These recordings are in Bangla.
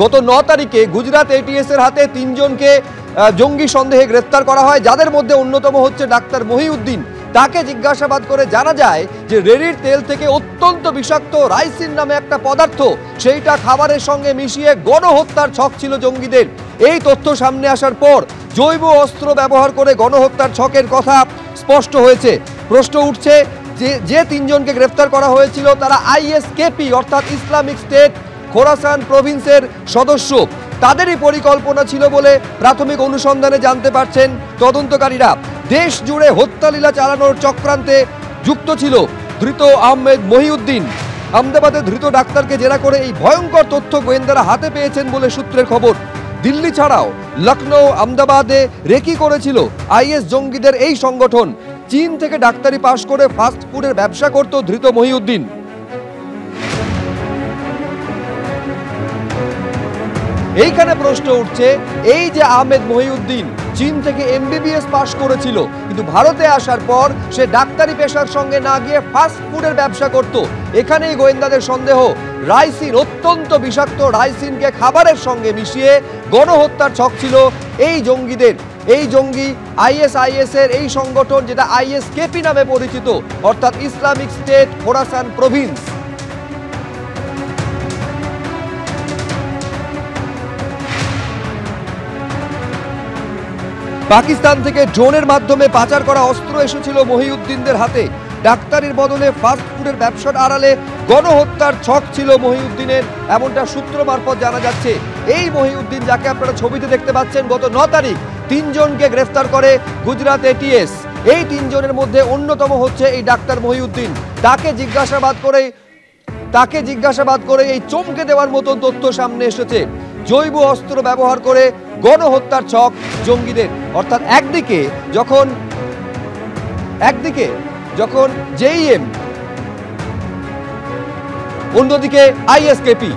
গত 9 তারিখে গুজরাট এটিএস এর হাতে 3 জনকে জঙ্গি সন্দেহে গ্রেফতার করা হয়, যাদের মধ্যে অন্যতম হচ্ছে ডাক্তার মহিউদ্দিন। তাকে জিজ্ঞাসাবাদ করে জানা যায় যে রেড়ির তেল থেকে অত্যন্ত বিষাক্ত রাইসিন নামে একটা পদার্থ, সেইটা খাবারের সঙ্গে মিশিয়ে গণহত্যার ছক ছিল জঙ্গিদের। এই তথ্য সামনে আসার পর জৈব অস্ত্র ব্যবহার করে গণহত্যার ছকের কথা স্পষ্ট হয়েছে। প্রশ্ন উঠছে যে 3 জনকে গ্রেফতার করা হয়েছিল তারা আইএসকেপি অর্থাৎ ইসলামিক স্টেট খোরাসান প্রভিন্সের সদস্য। তাদেরই পরিকল্পনা ছিল বলে প্রাথমিক অনুসন্ধানে জানতে পারছেন তদন্তকারীরা। দেশ জুড়ে হত্যালীলা চালানোর চক্রান্তে যুক্ত ছিল ধৃত আহমেদ মহিউদ্দিন। আহমেদাবাদে ধৃত ডাক্তারকে জেরা করে এই ভয়ঙ্কর তথ্য গোয়েন্দারা হাতে পেয়েছেন বলে সূত্রের খবর। দিল্লি ছাড়াও লখনৌ, আহমেদাবাদে রেকি করেছিল আইএস জঙ্গিদের এই সংগঠন। চীন থেকে ডাক্তারি পাশ করে ফাস্ট ফুডের ব্যবসা করত ধৃত মহিউদ্দিন। এইখানে প্রশ্ন উঠছে, এই যে আহমেদ মহিউদ্দিন চীন থেকে এমবিবিএস পাশ করেছিল, কিন্তু ভারতে আসার পর সে ডাক্তারি পেশার সঙ্গে না গিয়ে ফাস্ট ফুডের ব্যবসা করত। এখানেই গোয়েন্দাদের সন্দেহ, রাইসিন, অত্যন্ত বিষাক্ত রাইসিনকে খাবারের সঙ্গে মিশিয়ে গণহত্যার ছক ছিল এই জঙ্গিদের। এই জঙ্গি আইএসআইএস এর এই সংগঠন, যেটা আইএসকেপি নামে পরিচিত, অর্থাৎ Islamic state Khorasan Province. Pakistan থেকে ড্রোনের মাধ্যমে পাচার করা অস্ত্র এসেছিল মহিউদ্দিনদের হাতে। ডাক্তারির বদলে ফাস্ট ফুডের ব্যবসার আড়ালে গণহত্যার ছক ছিল মহিউদ্দিনের, এমনটা সূত্র মারফত জানা যাচ্ছে। এই মহিউদ্দিন, যাকে আপনারা ছবিতে দেখতে পাচ্ছেন, গত 9 তারিখ 3 জনকে গ্রেফতার করে গুজরাট এটিএস। এই 3 জনের মধ্যে অন্যতম হচ্ছে এই ডাক্তার মহিউদ্দিন। তাকে জিজ্ঞাসাবাদ করে এই চমকে দেওয়ার মতন তথ্য সামনে এসেছে। জৈব অস্ত্র ব্যবহার করে গণহত্যার ছক জঙ্গিদের। অর্থাৎ একদিকে যখন জেইএম, অন্যদিকে আইএসকেপি।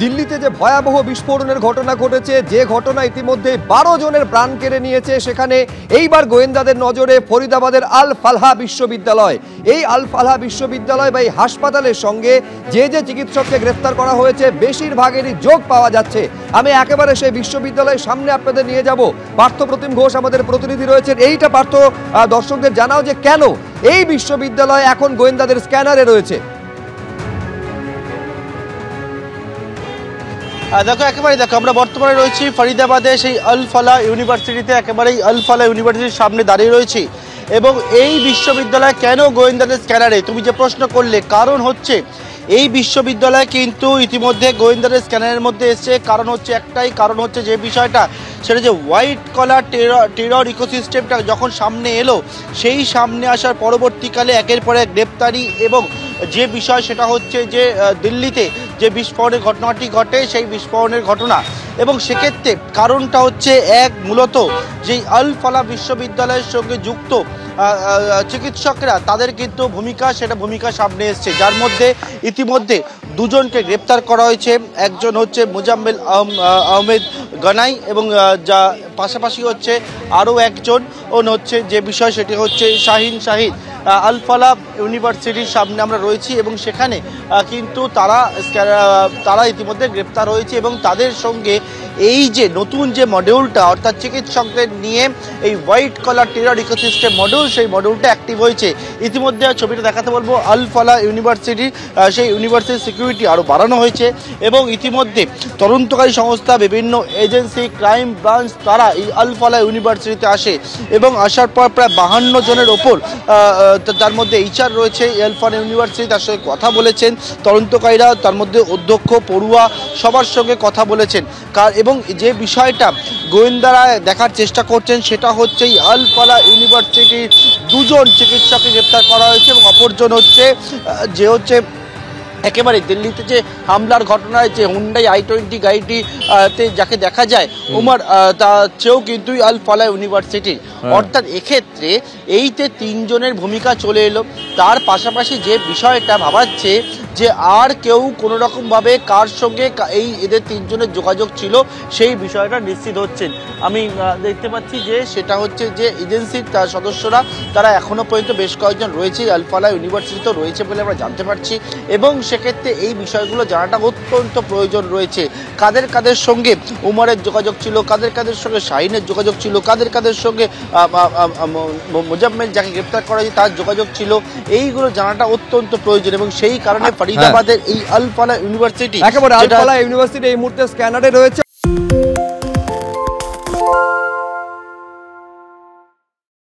দিল্লিতে যে ভয়াবহ বিস্ফোরণের ঘটনা ঘটেছে, যে ঘটনা ইতিমধ্যে 12 জনের প্রাণ কেড়ে নিয়েছে, সেখানে এইবার গোয়েন্দাদের নজরে ফরিদাবাদের আল ফালাহ বিশ্ববিদ্যালয়। এই আল ফালাহ বিশ্ববিদ্যালয় বা এই হাসপাতালের সঙ্গে যে চিকিৎসককে গ্রেফতার করা হয়েছে, বেশিরভাগেরই যোগ পাওয়া যাচ্ছে। আমি একেবারে সেই বিশ্ববিদ্যালয়ের সামনে আপনাদের নিয়ে যাব। পার্থ প্রতিম ঘোষ আমাদের প্রতিনিধি রয়েছেন। এইটা পার্থ, দর্শকদের জানাও যে কেন এই বিশ্ববিদ্যালয় এখন গোয়েন্দাদের স্ক্যানারে রয়েছে। দেখো, আমরা বর্তমানে রয়েছি ফরিদাবাদে সেই আল ফালাহ ইউনিভার্সিটিতে। একেবারেই আল ফালাহ ইউনিভার্সিটির সামনে দাঁড়িয়ে রয়েছি। এবং এই বিশ্ববিদ্যালয় কেন গোয়েন্দাদের স্ক্যানারে, তুমি যে প্রশ্ন করলে, কারণ হচ্ছে এই বিশ্ববিদ্যালয় কিন্তু ইতিমধ্যে গোয়েন্দাদের স্ক্যানারের মধ্যে এসছে। কারণ হচ্ছে একটাই, কারণ হচ্ছে যে বিষয়টা, সেটা যে হোয়াইট কলার টেরর ইকোসিস্টেমটা যখন সামনে এলো, সেই সামনে আসার পরবর্তীকালে একের পর এক গ্রেপ্তারি, এবং যে বিষয় সেটা হচ্ছে যে দিল্লিতে যে বিস্ফোরণের ঘটনাটি ঘটে, সেই বিস্ফোরণের ঘটনা। এবং সেক্ষেত্রে কারণটা হচ্ছে মূলত যেই আল ফালাহ বিশ্ববিদ্যালয়ের সঙ্গে যুক্ত চিকিৎসকরা, তাদের কিন্তু ভূমিকা সামনে এসছে, যার মধ্যে ইতিমধ্যে 2 জনকে গ্রেপ্তার করা হয়েছে। একজন হচ্ছে মোজাম্মেল আহমেদ গনাই, এবং যা পাশাপাশি হচ্ছে আরও একজন হচ্ছে যে বিষয়, সেটি হচ্ছে শাহিন। আল ফালাহ ইউনিভার্সিটির সামনে আমরা রয়েছি, এবং সেখানে কিন্তু তারা ইতিমধ্যে গ্রেপ্তার হয়েছে। এবং তাদের সঙ্গে এই যে নতুন যে মডিউলটা, অর্থাৎ চিকিৎসকদের নিয়ে এই white collar terror ecosystem module, সেই মডিউলটা অ্যাক্টিভ হয়েছে। ইতিমধ্যে ছবিটা দেখাতে বলবো, আল ফালাহ ইউনিভার্সিটি, সেই ইউনিভার্সিটির সিকিউরিটি আরও বাড়ানো হয়েছে। এবং ইতিমধ্যে তদন্তকারী সংস্থা, বিভিন্ন এজেন্সি, ক্রাইম ব্রাঞ্চ, তারা এই আল ফালাহ ইউনিভার্সিটিতে আসে, এবং আসার পর প্রায় 52 জনের ওপর, তার মধ্যে এইচআর রয়েছে আল ফালাহ ইউনিভার্সিটি, তার সঙ্গে কথা বলেছেন তদন্তকারীরা। তার মধ্যে অধ্যক্ষ, পড়ুয়া, সবার সঙ্গে কথা বলেছেন। এবং এবং যে বিষয়টা গোয়েন্দারা দেখার চেষ্টা করছেন সেটা হচ্ছে এই আল ফালাহ ইউনিভার্সিটির দুজন চিকিৎসককে গ্রেপ্তার করা হয়েছে এবং অপরজন হচ্ছে যে হচ্ছে একেবারে দিল্লিতে যে হামলার ঘটনায় যে হুন্ডাই i20 গাড়িটি তে যাকে দেখা যায় ওমর চেয়েও কিন্তু আল ফালাহ ইউনিভার্সিটির, অর্থাৎ এক্ষেত্রে এইতে তিনজনের ভূমিকা চলে এলো। তার পাশাপাশি যে বিষয়টা ভাবাচ্ছে যে আর কেউ কোনো রকমভাবে কার সঙ্গে এই এদের তিনজনের যোগাযোগ ছিল সেই বিষয়টা নিশ্চিত হচ্ছেন। আমি দেখতে পাচ্ছি যে সেটা হচ্ছে যে এজেন্সির সদস্যরা তারা এখনও পর্যন্ত বেশ কয়েকজন রয়েছে, আল ফালাহ ইউনিভার্সিটিতেও রয়েছে বলে আমরা জানতে পারছি এবং সেক্ষেত্রে এই বিষয়গুলো জানাটা অত্যন্ত প্রয়োজন রয়েছে। কাদের কাদের সঙ্গে উমরের যোগাযোগ ছিল, কাদের কাদের সঙ্গে শাহিনের যোগাযোগ ছিল, কাদের কাদের সঙ্গে মোজাম্মেল যাকে গ্রেপ্তার করা হয়েছে তার যোগাযোগ ছিল, এইগুলো জানাটা অত্যন্ত প্রয়োজন এবং সেই কারণে ফরিদাবাদের এই আল ফালাহ ইউনিভার্সিটি একেবারে আল ফালাহ ইউনিভার্সিটি এই মুহূর্তে স্ক্যানারে রয়েছে।